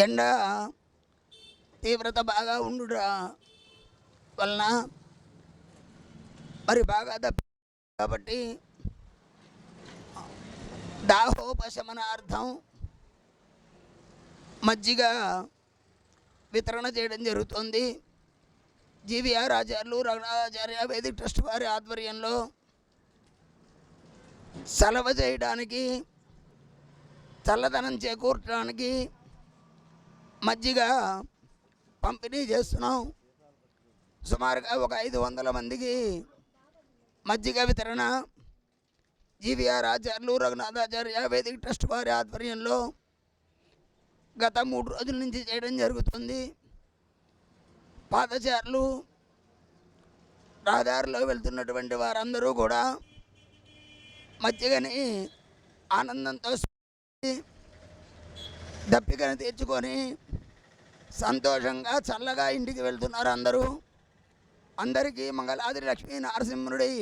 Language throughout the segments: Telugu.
ఎండ తీవ్రత బాగా ఉండుట వలన మరి బాగా కాబట్టి దాహోపశమనార్థం మజ్జిగ వితరణ చేయడం జరుగుతుంది. జీవీఆర్ ఆచార్యులు రఘునాథాచార్య వేదిక ట్రస్ట్ వారి ఆధ్వర్యంలో సలవ చేయడానికి, చల్లదనం చేకూర్చడానికి మజ్జిగ పంపిణీ చేస్తున్నాం. సుమారుగా ఒక 500 మందికి మజ్జిగ వితరణ జీవీఆర్ ఆచార్యులు రఘునాథాచార్య వేదిక ట్రస్ట్ వారి ఆధ్వర్యంలో గత 3 రోజుల నుంచి చేయడం జరుగుతుంది. పాదచారులు, రహదారిలో వెళ్తున్నటువంటి వారందరూ కూడా మజ్జిగని ఆనందంతో దప్పికని తీర్చుకొని సంతోషంగా చల్లగా ఇంటికి వెళ్తున్నారు అందరూ. అందరికీ మంగళాద్రి లక్ష్మీ నరసింహుడి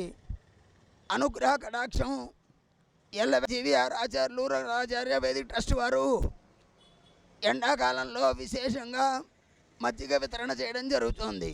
అనుగ్రహ కటాక్షం జీవీఆర్ ఆచార్యులు రఘునాథాచార్య వేదిక ట్రస్ట్ వారు ఎండాకాలంలో విశేషంగా మజ్జిగ వితరణ చేయడం జరుగుతుంది.